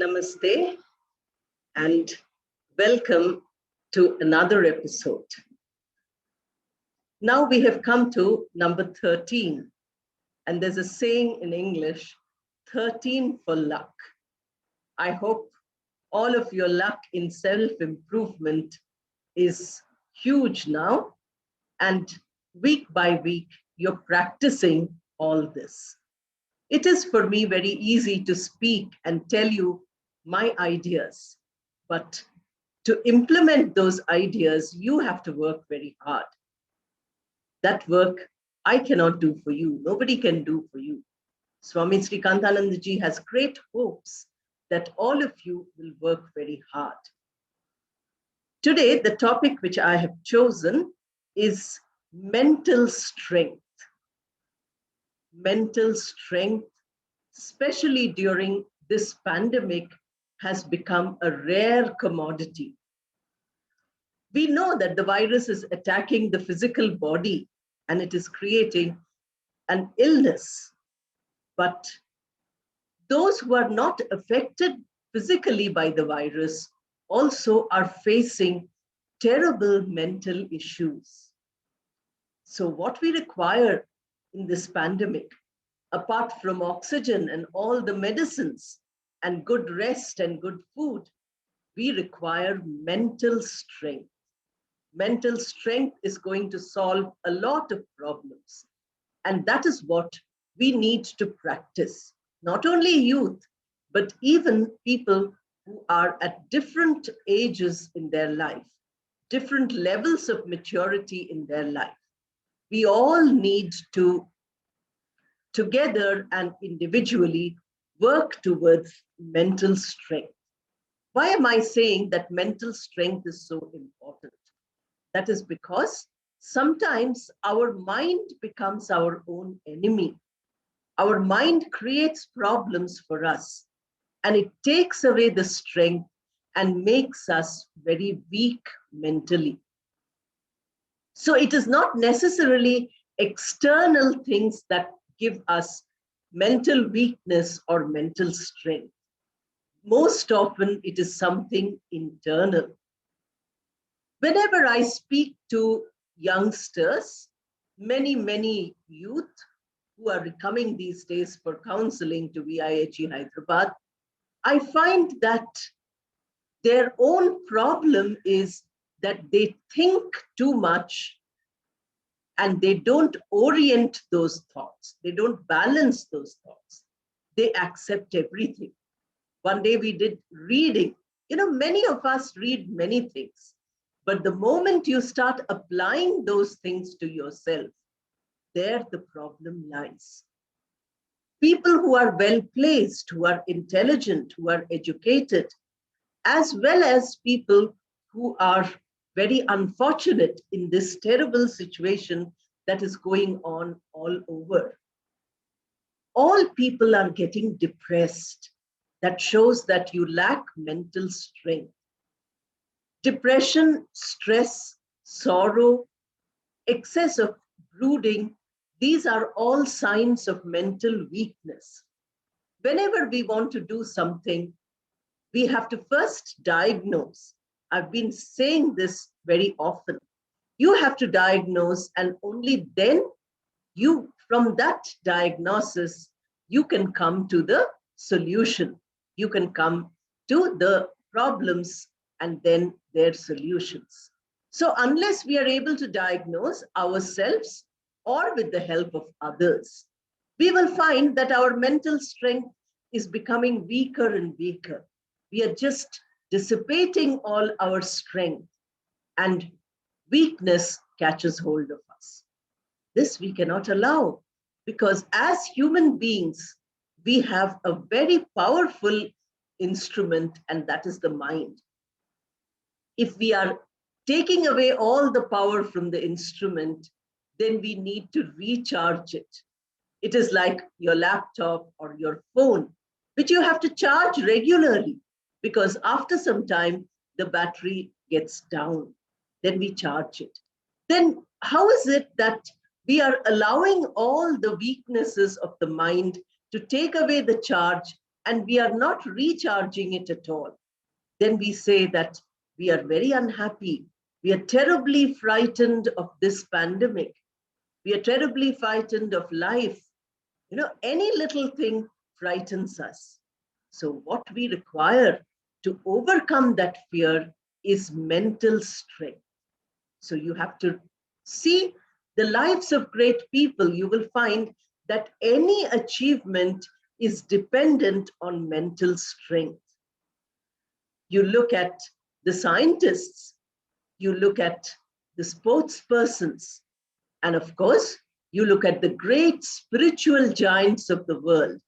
Namaste and welcome to another episode. Now we have come to number 13, and there's a saying in English, 13 for luck. I hope all of your luck in self-improvement is huge now, and week by week, you're practicing all this. It is for me very easy to speak and tell you my ideas, but to implement those ideas, you have to work very hard. That work I cannot do for you. Nobody can do for you. Swami Srikantananda ji has great hopes that all of you will work very hard. Today, the topic which I have chosen is mental strength. Mental strength, especially during this pandemic, has become a rare commodity. We know that the virus is attacking the physical body and it is creating an illness. But those who are not affected physically by the virus also are facing terrible mental issues. So what we require in this pandemic, apart from oxygen and all the medicines and good rest and good food, we require mental strength. Mental strength is going to solve a lot of problems. And that is what we need to practice. Not only youth, but even people who are at different ages in their life, different levels of maturity in their life. We all need to, together and individually, work towards mental strength. Why am I saying that mental strength is so important? That is because sometimes our mind becomes our own enemy. Our mind creates problems for us, and it takes away the strength and makes us very weak mentally. So it is not necessarily external things that give us mental weakness or mental strength. Most often it is something internal. Whenever I speak to youngsters, many youth who are coming these days for counseling to VIHE Hyderabad, I find that their own problem is that they think too much and they don't orient those thoughts. They don't balance those thoughts. They accept everything. One day we did reading. Many of us read many things, but the moment you start applying those things to yourself, there the problem lies. People who are well placed, who are intelligent, who are educated, as well as people who are very unfortunate in this terrible situation that is going on all over. All people are getting depressed. That shows that you lack mental strength. Depression, stress, sorrow, excess of brooding, these are all signs of mental weakness. Whenever we want to do something, we have to first diagnose. I've been saying this very often. You have to diagnose, and only then from that diagnosis, you can come to the solution. You can come to the problems and then their solutions. So unless we are able to diagnose ourselves or with the help of others, we will find that our mental strength is becoming weaker and weaker. We are just dissipating all our strength, and weakness catches hold of us. This we cannot allow, because as human beings, we have a very powerful instrument, and that is the mind. If we are taking away all the power from the instrument, then we need to recharge it. It is like your laptop or your phone, which you have to charge regularly, because after some time, the battery gets down. Then we charge it. Then how is it that we are allowing all the weaknesses of the mind to take away the charge and we are not recharging it at all, then we say that we are very unhappy. We are terribly frightened of this pandemic. We are terribly frightened of life. Any little thing frightens us. So what we require to overcome that fear is mental strength. So you have to see the lives of great people. You will find that any achievement is dependent on mental strength. You look at the scientists, you look at the sports persons, and of course, you look at the great spiritual giants of the world.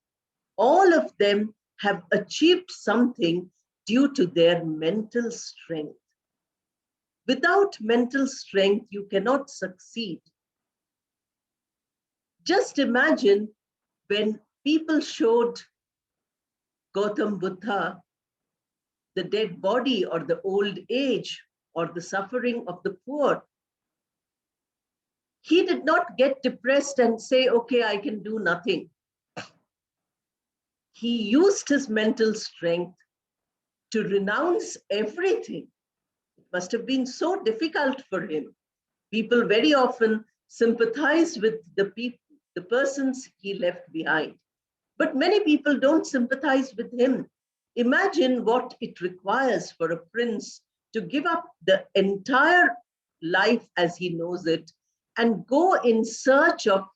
All of them have achieved something due to their mental strength. Without mental strength, you cannot succeed. Just imagine when people showed Gautam Buddha the dead body or the old age or the suffering of the poor. He did not get depressed and say, okay, I can do nothing. He used his mental strength to renounce everything. It must have been so difficult for him. People very often sympathize with the persons he left behind. But many people don't sympathize with him. Imagine what it requires for a prince to give up the entire life as he knows it and go in search of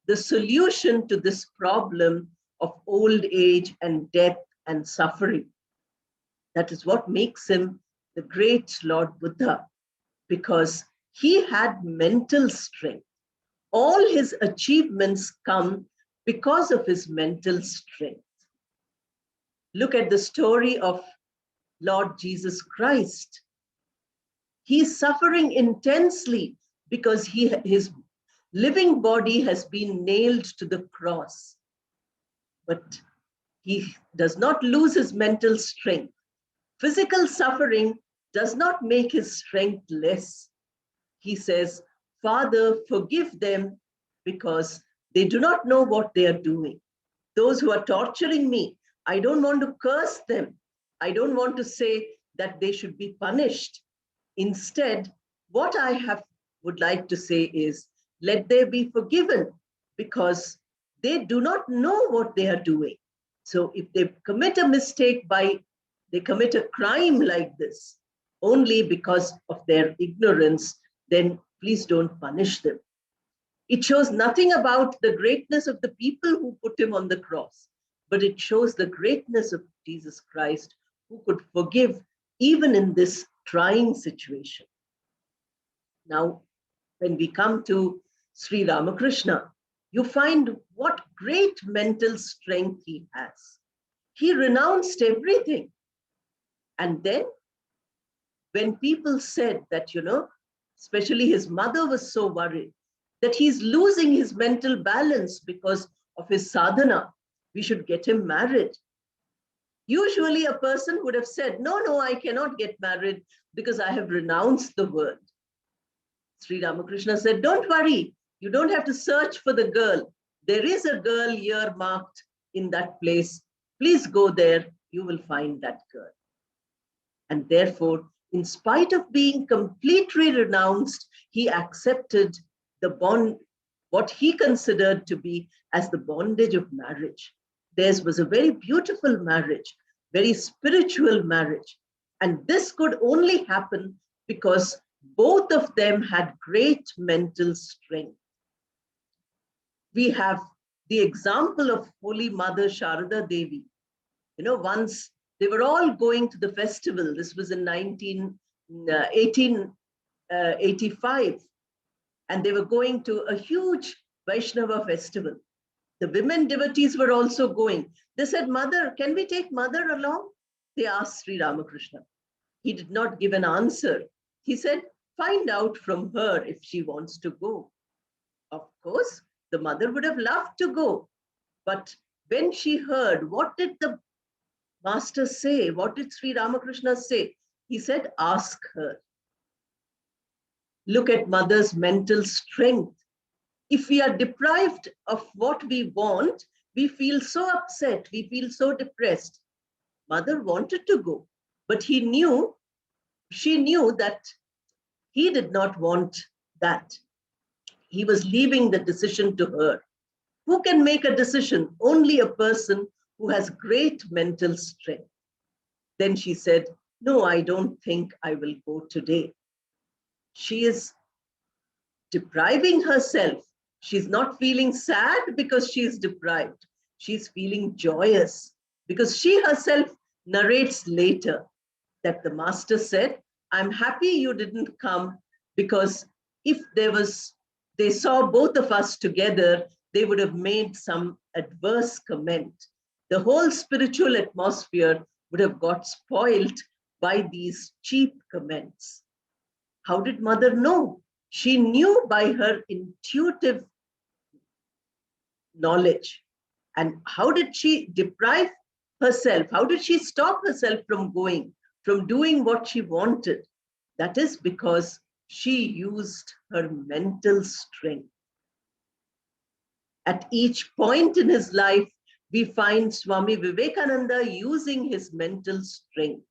the solution to this problem of old age and death and suffering. That is what makes him the great Lord Buddha, because he had mental strength. All his achievements come because of his mental strength. Look at the story of Lord Jesus Christ. He's suffering intensely because his living body has been nailed to the cross. But he does not lose his mental strength. Physical suffering does not make his strength less. He says, Father, forgive them because they do not know what they are doing. Those who are torturing me, I don't want to curse them. I don't want to say that they should be punished. Instead, what I would like to say is, let they be forgiven because they do not know what they are doing. So if they commit a mistake they commit a crime like this only because of their ignorance, then please don't punish them. It shows nothing about the greatness of the people who put him on the cross, but it shows the greatness of Jesus Christ, who could forgive even in this trying situation. Now, when we come to Sri Ramakrishna, you find what great mental strength he has. He renounced everything. And then, when people said that, especially his mother was so worried that he's losing his mental balance because of his sadhana, we should get him married. Usually a person would have said, no, I cannot get married because I have renounced the world. Sri Ramakrishna said, don't worry, you don't have to search for the girl. There is a girl earmarked in that place. Please go there, you will find that girl. And therefore, in spite of being completely renounced, he accepted the bond, what he considered to be as the bondage of marriage. Theirs was a very beautiful marriage, very spiritual marriage. And this could only happen because both of them had great mental strength. We have the example of Holy Mother Sharada Devi. Once they were all going to the festival. This was in 1885. And they were going to a huge Vaishnava festival. The women devotees were also going. They said, Mother, can we take Mother along? They asked Sri Ramakrishna. He did not give an answer. He said, find out from her if she wants to go. Of course, the mother would have loved to go. But when she heard, what did the master say? What did Sri Ramakrishna say? He said, ask her. Look at mother's mental strength. If we are deprived of what we want, We feel so upset, we feel so depressed. Mother wanted to go, but she knew that he did not want that. He was leaving the decision to her. Who can make a decision? Only a person who has great mental strength. Then she said, no, I don't think I will go today. She is depriving herself. She's not feeling sad because she's deprived. She's feeling joyous because she herself narrates later that the master said, I'm happy you didn't come, because if they saw both of us together, they would have made some adverse comment. The whole spiritual atmosphere would have got spoiled by these cheap comments. How did mother know? She knew by her intuitive knowledge. And how did she deprive herself? How did she stop herself from going, from doing what she wanted? That is because she used her mental strength. At each point in his life, we find Swami Vivekananda using his mental strength.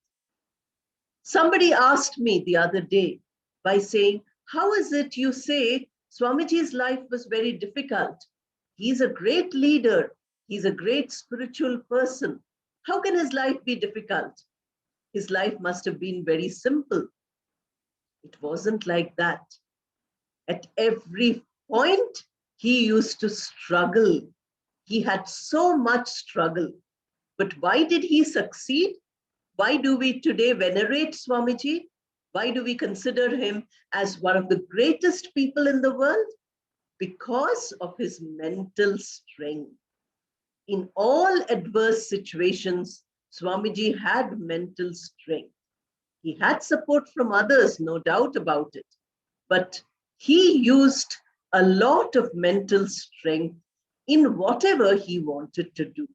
Somebody asked me the other day by saying, how is it you say Swamiji's life was very difficult? He's a great leader. He's a great spiritual person. How can his life be difficult? His life must have been very simple. It wasn't like that. At every point, he used to struggle. He had so much struggle. But why did he succeed? Why do we today venerate Swamiji? Why do we consider him as one of the greatest people in the world? Because of his mental strength. In all adverse situations, Swamiji had mental strength. He had support from others, no doubt about it. But he used a lot of mental strength in whatever he wanted to do.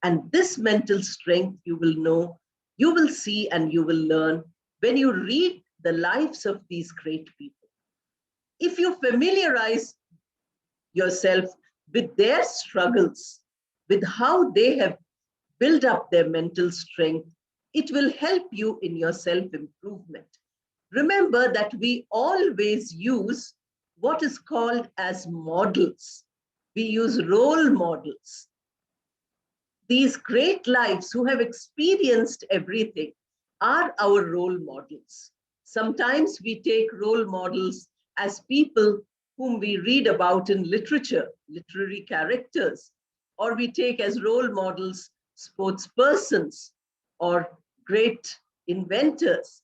And this mental strength, you will know, you will see, and you will learn when you read the lives of these great people. If you familiarize yourself with their struggles, with how they have built up their mental strength, it will help you in your self-improvement. Remember that we always use what is called as models. We use role models. These great lives who have experienced everything are our role models. Sometimes we take role models as people whom we read about in literature, literary characters, or we take as role models sports persons or great inventors.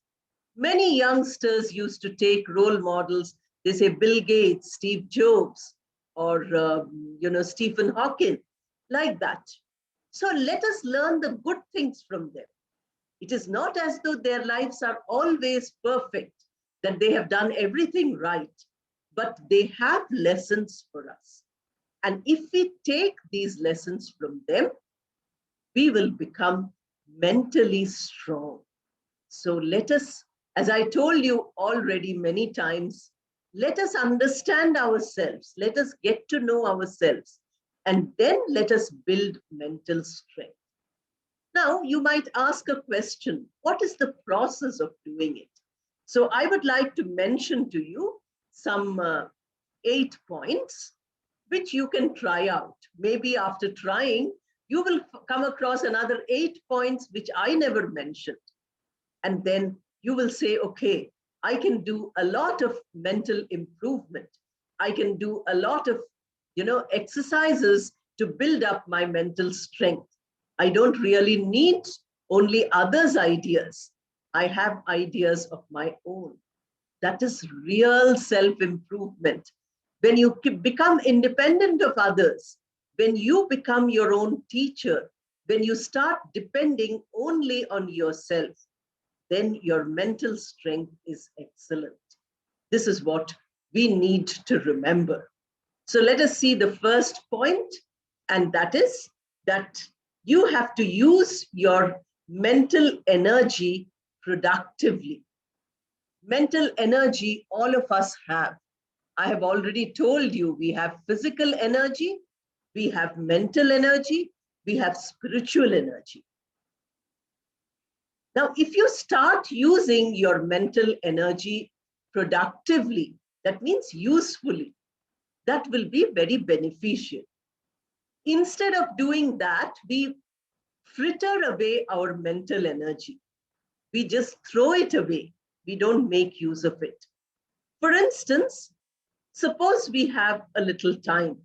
Many youngsters used to take role models. They say Bill Gates, Steve Jobs, or Stephen Hawking, like that. So let us learn the good things from them. It is not as though their lives are always perfect, that they have done everything right, but they have lessons for us. And if we take these lessons from them, we will become mentally strong. So let us, as I told you already many times, let us understand ourselves. Let us get to know ourselves. And then let us build mental strength. Now, you might ask a question, what is the process of doing it? So I would like to mention to you some 8 points, which you can try out. Maybe after trying, you will come across another 8 points, which I never mentioned. And then you will say, okay, I can do a lot of mental improvement. I can do a lot of, exercises to build up my mental strength. I don't really need only others' ideas. I have ideas of my own. That is real self-improvement. When you become independent of others, when you become your own teacher, when you start depending only on yourself, then your mental strength is excellent. This is what we need to remember. So let us see the first point, and that is that you have to use your mental energy productively. Mental energy, all of us have. I have already told you, we have physical energy, We have mental energy, we have spiritual energy. Now, if you start using your mental energy productively, that means usefully, that will be very beneficial. Instead of doing that, we fritter away our mental energy. We just throw it away. We don't make use of it. For instance, suppose we have a little time.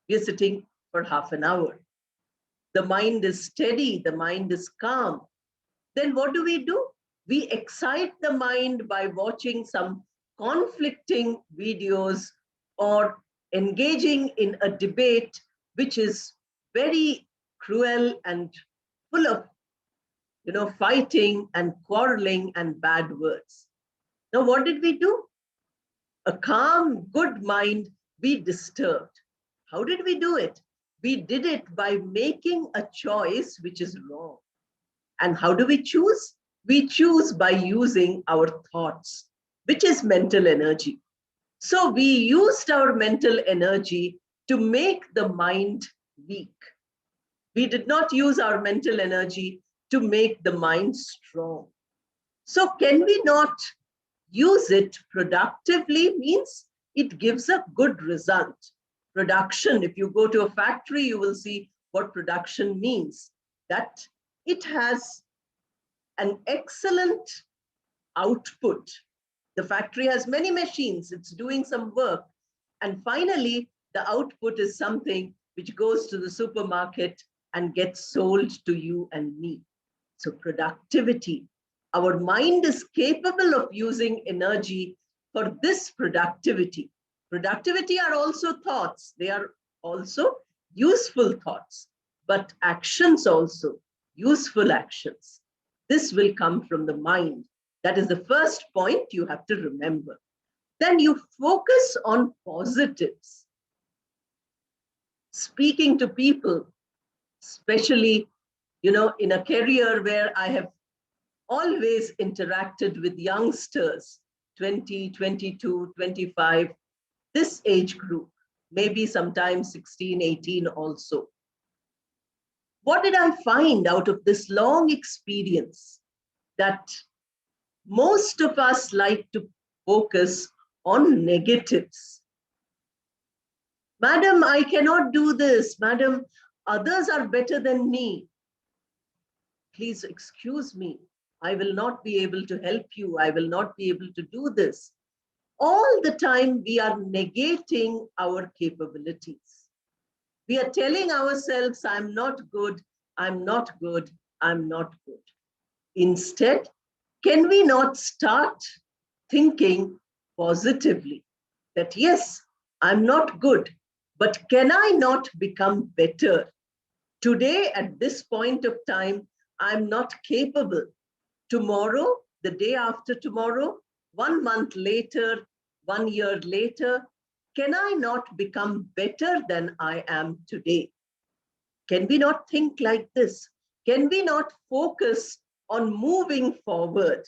We're sitting for half an hour. The mind is steady, the mind is calm. Then what do? We excite the mind by watching some conflicting videos or engaging in a debate which is very cruel and full of fighting and quarreling and bad words. Now, what did we do? A calm, good mind we disturbed. How did we do it? We did it by making a choice which is wrong. And how do we choose? We choose by using our thoughts, which is mental energy. So we used our mental energy to make the mind weak. We did not use our mental energy to make the mind strong. So can we not use it productively? Means it gives a good result. Production, if you go to a factory, you will see what production means. That it has an excellent output. The factory has many machines, it's doing some work. And finally, the output is something which goes to the supermarket and gets sold to you and me. So productivity, our mind is capable of using energy for this productivity. Productivity are also thoughts. They are also useful thoughts, but actions also, useful actions. This will come from the mind. That is the first point you have to remember. Then you focus on positives. Speaking to people, especially, in a career where I have always interacted with youngsters, 20, 22, 25, this age group, maybe sometimes 16, 18 also. What did I find out of this long experience? That most of us like to focus on negatives. Madam, I cannot do this. Madam, others are better than me. Please excuse me. I will not be able to help you. I will not be able to do this. All the time we are negating our capabilities. We are telling ourselves, I'm not good, I'm not good, I'm not good. Instead, can we not start thinking positively that yes, I'm not good, but can I not become better? Today, at this point of time, I'm not capable. Tomorrow, the day after tomorrow, 1 month later, 1 year later, can I not become better than I am today? Can we not think like this? Can we not focus on moving forward?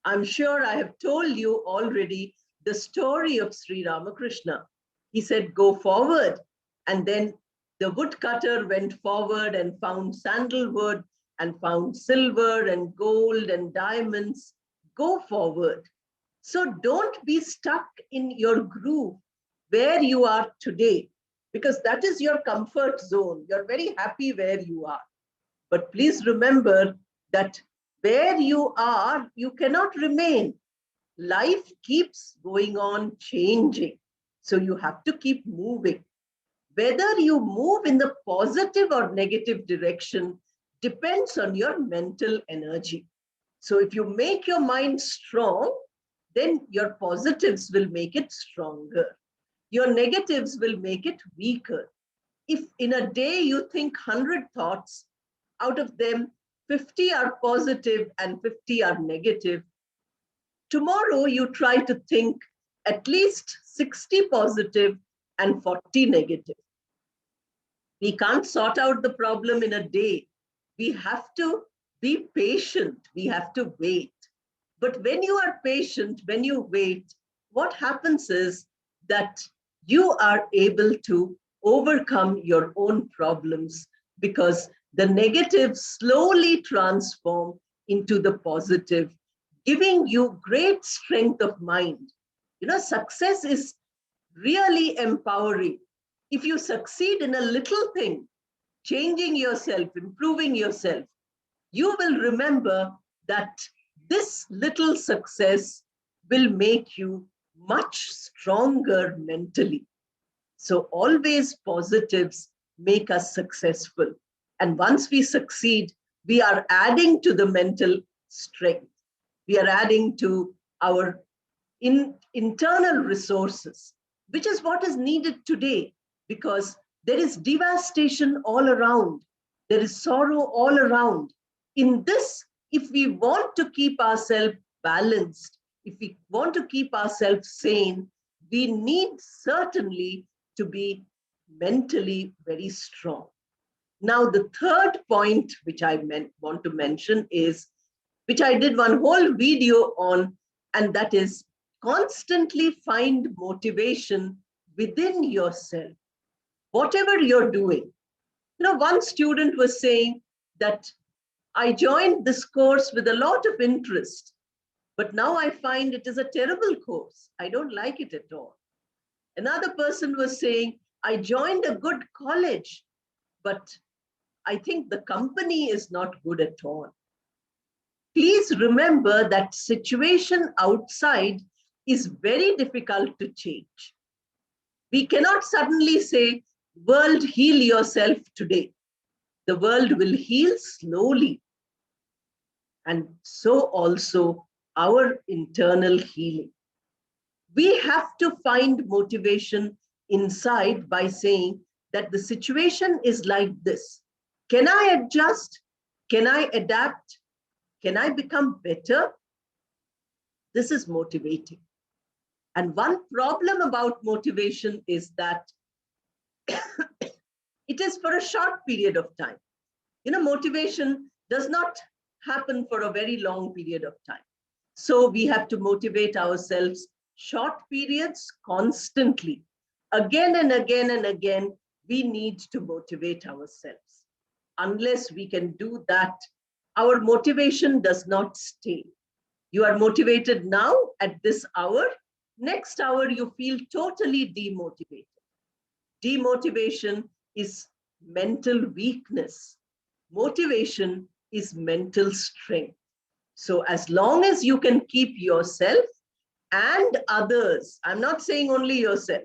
I'm sure I have told you already the story of Sri Ramakrishna. He said, go forward. And then the woodcutter went forward and found sandalwood and found silver and gold and diamonds. Go forward. So don't be stuck in your groove where you are today, because that is your comfort zone. You're very happy where you are. But please remember that where you are, you cannot remain. Life keeps going on changing. So you have to keep moving. Whether you move in the positive or negative direction depends on your mental energy. So if you make your mind strong, then your positives will make it stronger. Your negatives will make it weaker. If in a day you think 100 thoughts, out of them 50 are positive and 50 are negative, tomorrow you try to think at least 60 positive and 40 negative. We can't sort out the problem in a day. We have to be patient. We have to wait. But when you are patient, when you wait, what happens is that you are able to overcome your own problems, because the negative slowly transform into the positive, giving you great strength of mind. Success is really empowering. If you succeed in a little thing, changing yourself, improving yourself, you will remember that this little success will make you much stronger mentally. So always positives make us successful. And once we succeed, we are adding to the mental strength. We are adding to our internal resources, which is what is needed today, because there is devastation all around. There is sorrow all around. In this, if we want to keep ourselves balanced, if we want to keep ourselves sane, we need certainly to be mentally very strong. Now, the third point which I want to mention is, which I did one whole video on, and that is constantly find motivation within yourself, whatever you're doing. One student was saying that I joined this course with a lot of interest, but now I find it is a terrible course. I don't like it at all. Another person was saying, I joined a good college, but I think the company is not good at all. Please remember that situation outside is very difficult to change. We cannot suddenly say, world, heal yourself today. The world will heal slowly. And so also our internal healing. We have to find motivation inside by saying that the situation is like this. Can I adjust? Can I adapt? Can I become better? This is motivating. And one problem about motivation is that it is for a short period of time. Motivation does not happen for a very long period of time. So we have to motivate ourselves short periods constantly. Again and again and again, we need to motivate ourselves. Unless we can do that, our motivation does not stay. You are motivated now at this hour. Next hour, you feel totally demotivated. Demotivation is mental weakness. Motivation is mental strength. So as long as you can keep yourself and others, I'm not saying only yourself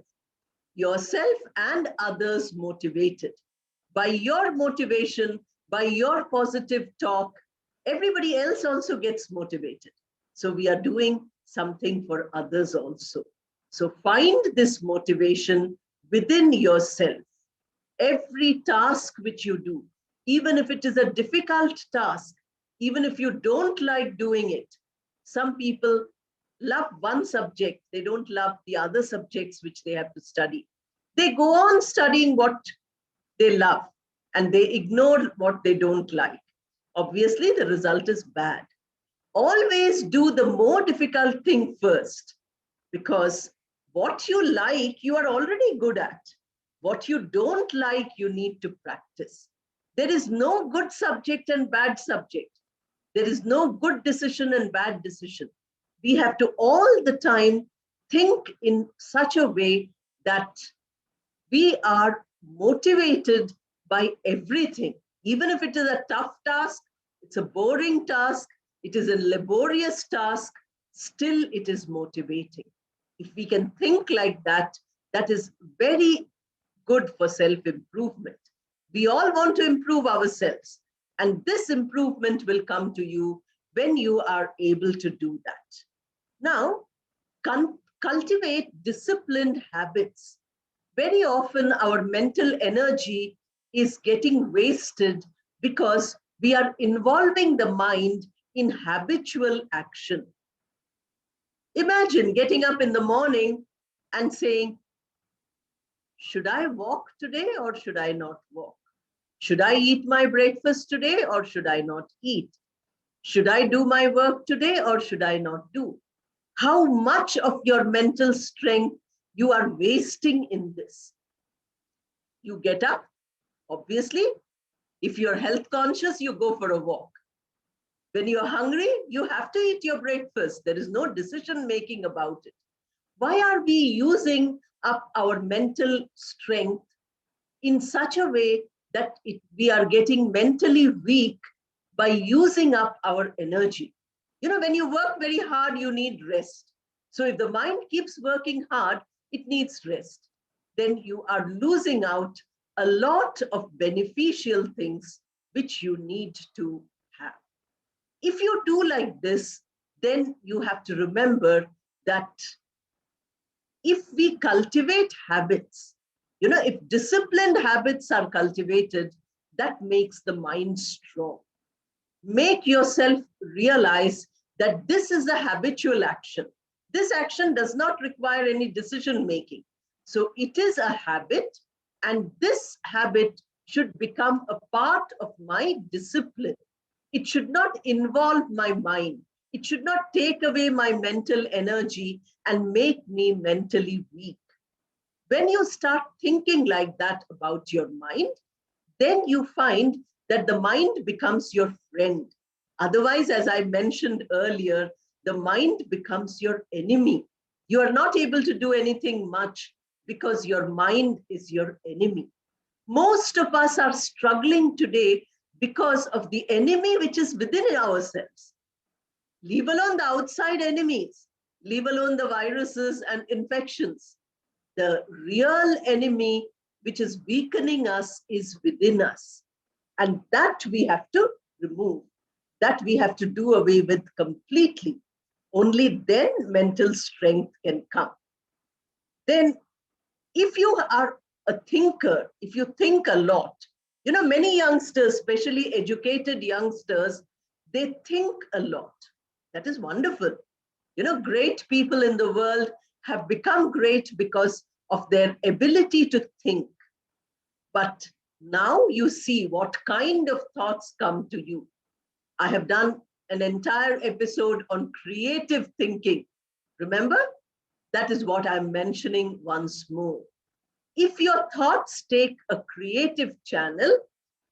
and others motivated. By your motivation, by your positive talk, everybody else also gets motivated. So we are doing something for others also. So find this motivation within yourself. Every task which you do, even if it is a difficult task, even if you don't like doing it, some people love one subject, they don't love the other subjects which they have to study. They go on studying what they love and they ignore what they don't like. Obviously, the result is bad. Always do the more difficult thing first, because what you like, you are already good at. What you don't like, you need to practice. There is no good subject and bad subject. There is no good decision and bad decision. We have to all the time think in such a way that we are motivated by everything. Even if it is a tough task, it's a boring task, it is a laborious task, still it is motivating. If we can think like that, that is very good for self-improvement. We all want to improve ourselves, and this improvement will come to you when you are able to do that. Now, cultivate disciplined habits. Very often our mental energy is getting wasted because we are involving the mind in habitual action. Imagine getting up in the morning and saying, should I walk today or should I not walk? Should I eat my breakfast today or should I not eat? Should I do my work today or should I not do? How much of your mental strength you are wasting in this? You get up, obviously. If you're health conscious, you go for a walk. When you're hungry, you have to eat your breakfast. There is no decision making about it. Why are we using up our mental strength in such a way that we are getting mentally weak by using up our energy? When you work very hard, you need rest. So if the mind keeps working hard, it needs rest. Then you are losing out a lot of beneficial things which you need to have. If you do like this, then you have to remember that if we cultivate habits, if disciplined habits are cultivated, that makes the mind strong. Make yourself realize that this is a habitual action. This action does not require any decision making. So it is a habit, and this habit should become a part of my discipline. It should not involve my mind. It should not take away my mental energy and make me mentally weak. When you start thinking like that about your mind, then you find that the mind becomes your friend. Otherwise, as I mentioned earlier, the mind becomes your enemy. You are not able to do anything much because your mind is your enemy. Most of us are struggling today because of the enemy which is within ourselves. Leave alone the outside enemies, leave alone the viruses and infections. The real enemy which is weakening us is within us. And that we have to remove. That we have to do away with completely. Only then mental strength can come. Then, if you are a thinker, if you think a lot, many youngsters, especially educated youngsters, they think a lot. That is wonderful. Great people in the world have become great because of their ability to think. But now you see what kind of thoughts come to you. I have done an entire episode on creative thinking. Remember? That is what I'm mentioning once more. If your thoughts take a creative channel,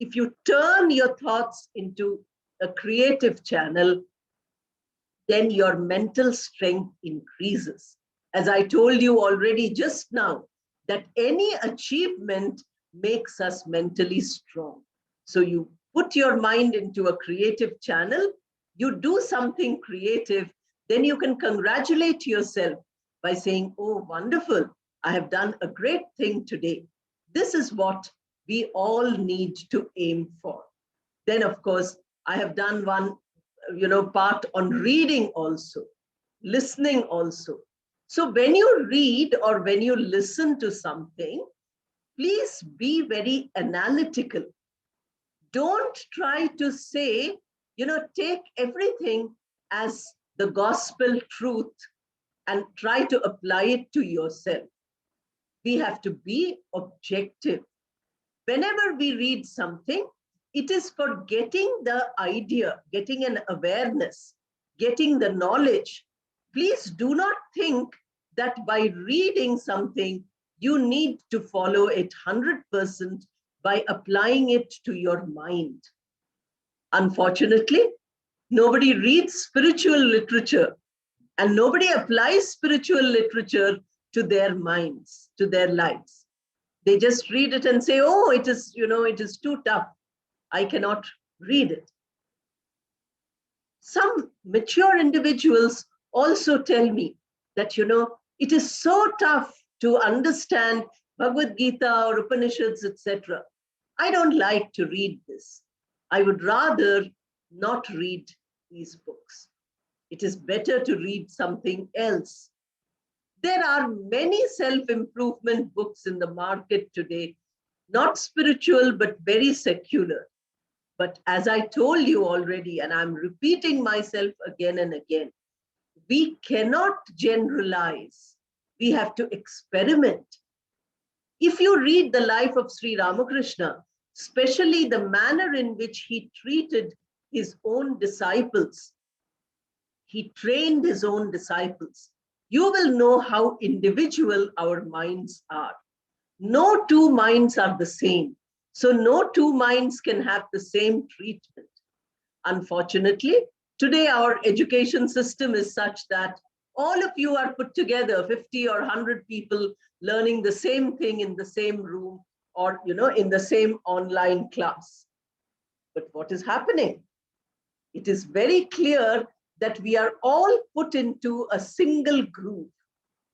if you turn your thoughts into a creative channel, then your mental strength increases. As I told you already just now, that any achievement makes us mentally strong. So you put your mind into a creative channel, you do something creative, then you can congratulate yourself by saying, oh, wonderful, I have done a great thing today. This is what we all need to aim for. Then, of course, I have done one, part on reading also, listening also. So when you read or when you listen to something, please be very analytical. Don't try to say, take everything as the gospel truth and try to apply it to yourself. We have to be objective. Whenever we read something, it is for getting the idea, getting an awareness, getting the knowledge. Please do not think that by reading something, you need to follow it 100% by applying it to your mind. Unfortunately, nobody reads spiritual literature and nobody applies spiritual literature to their minds, to their lives. They just read it and say, oh, it is too tough. I cannot read it. Some mature individuals also tell me that, it is so tough to understand Bhagavad Gita or Upanishads, etc. I don't like to read this. I would rather not read these books. It is better to read something else. There are many self-improvement books in the market today, not spiritual, but very secular. But as I told you already, and I'm repeating myself again and again, we cannot generalize. We have to experiment. If you read the life of Sri Ramakrishna, especially the manner in which he treated his own disciples, he trained his own disciples, you will know how individual our minds are. No two minds are the same. So no two minds can have the same treatment. Unfortunately, today our education system is such that all of you are put together, 50 or 100 people learning the same thing in the same room or in the same online class. But what is happening? It is very clear that we are all put into a single group.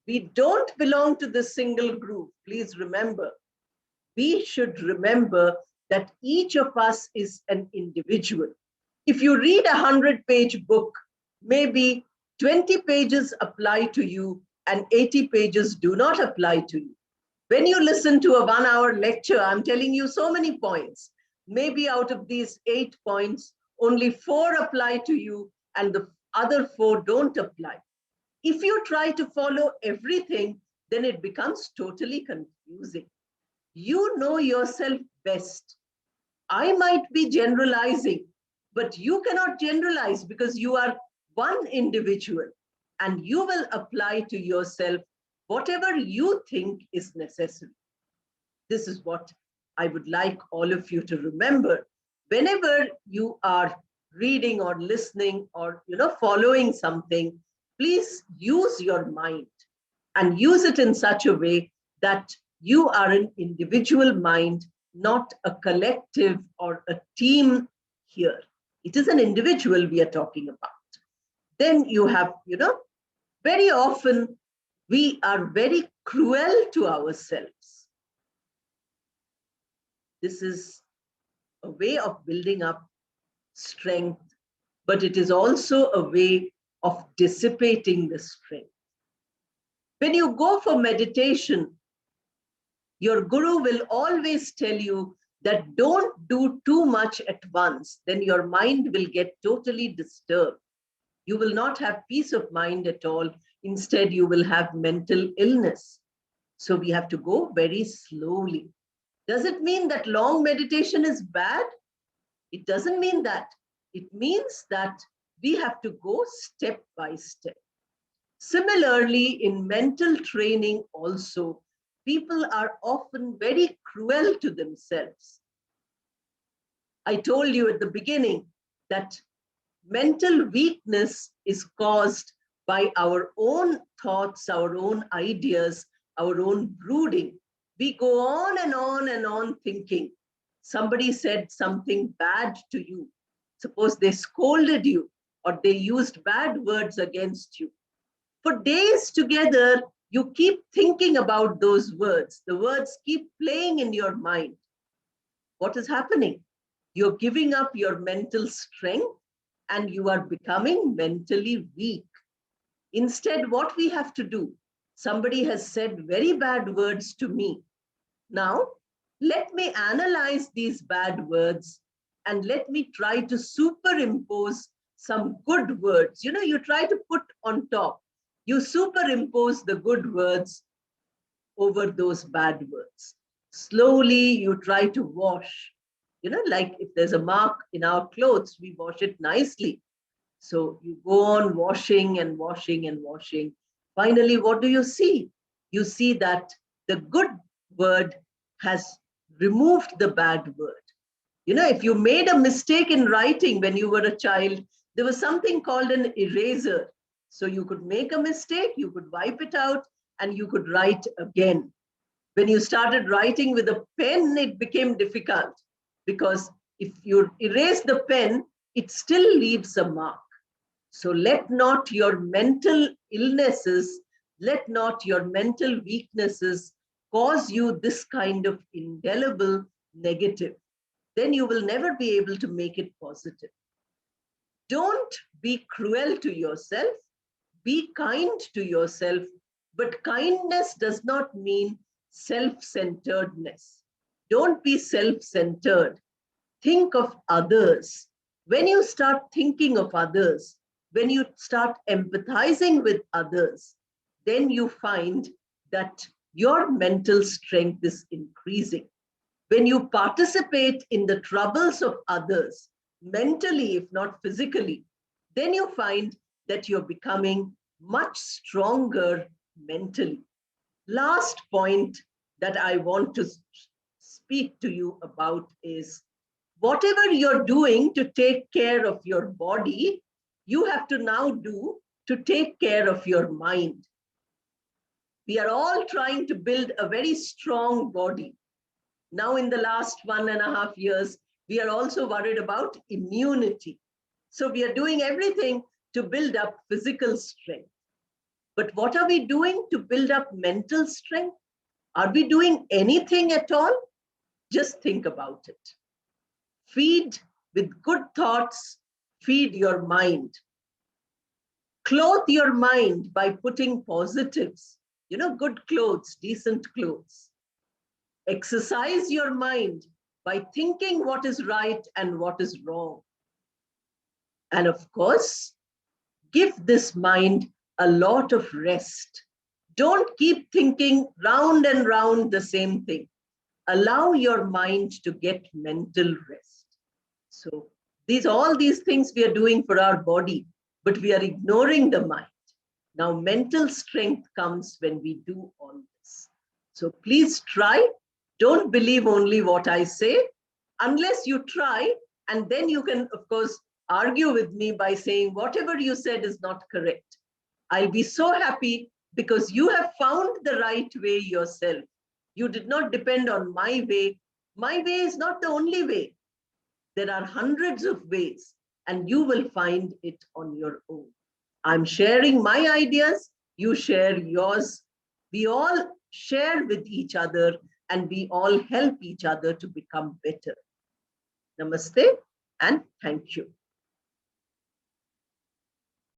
We don't belong to this single group. Please remember, we should remember that each of us is an individual. If you read a 100-page book, maybe 20 pages apply to you and 80 pages do not apply to you. When you listen to a 1-hour lecture, I'm telling you so many points. Maybe out of these 8 points, only 4 apply to you and the other 4 don't apply. If you try to follow everything, then it becomes totally confusing. You know yourself best. I might be generalizing, but you cannot generalize because you are one individual and you will apply to yourself whatever you think is necessary. This is what I would like all of you to remember. Whenever you are reading or listening or following something, please use your mind and use it in such a way that you are an individual mind, not a collective or a team here. It is an individual we are talking about. Then you have, very often we are very cruel to ourselves. This is a way of building up strength, but it is also a way of dissipating the strength. When you go for meditation, your guru will always tell you that don't do too much at once, then your mind will get totally disturbed. You will not have peace of mind at all. Instead, you will have mental illness. So we have to go very slowly. Does it mean that long meditation is bad? It doesn't mean that. It means that we have to go step by step. Similarly, in mental training also, people are often very cruel to themselves. I told you at the beginning that mental weakness is caused by our own thoughts, our own ideas, our own brooding. We go on and on and on thinking. Somebody said something bad to you. Suppose they scolded you or they used bad words against you. For days together, you keep thinking about those words. The words keep playing in your mind. What is happening? You're giving up your mental strength and you are becoming mentally weak. Instead, what we have to do, somebody has said very bad words to me. Now, let me analyze these bad words and let me try to superimpose some good words. You try to put on top. You superimpose the good words over those bad words. Slowly, you try to wash. Like if there's a mark in our clothes, we wash it nicely. So you go on washing and washing and washing. Finally, what do you see? You see that the good word has removed the bad word. If you made a mistake in writing when you were a child, there was something called an eraser. So you could make a mistake, you could wipe it out, and you could write again. When you started writing with a pen, it became difficult because if you erase the pen, it still leaves a mark. So let not your mental illnesses, let not your mental weaknesses cause you this kind of indelible negative. Then you will never be able to make it positive. Don't be cruel to yourself. Be kind to yourself. But kindness does not mean self-centeredness. Don't be self-centered. Think of others. When you start thinking of others, when you start empathizing with others, then you find that your mental strength is increasing. When you participate in the troubles of others, mentally, if not physically, then you find that you're becoming much stronger mentally. Last point that I want to speak to you about is whatever you're doing to take care of your body, you have to now do to take care of your mind. We are all trying to build a very strong body. Now, in the last 1.5 years, we are also worried about immunity. So we are doing everything to build up physical strength. But what are we doing to build up mental strength? Are we doing anything at all? Just think about it. Feed with good thoughts, feed your mind. Clothe your mind by putting positives, good clothes, decent clothes. Exercise your mind by thinking what is right and what is wrong. And of course, give this mind a lot of rest. Don't keep thinking round and round the same thing. Allow your mind to get mental rest. So all these things we are doing for our body, but we are ignoring the mind. Now, mental strength comes when we do all this. So please try. Don't believe only what I say, unless you try, and then you can, of course, argue with me by saying whatever you said is not correct. I'll be so happy because you have found the right way yourself. You did not depend on my way. My way is not the only way. There are hundreds of ways, and you will find it on your own. I'm sharing my ideas, you share yours. We all share with each other, and we all help each other to become better. Namaste and thank you.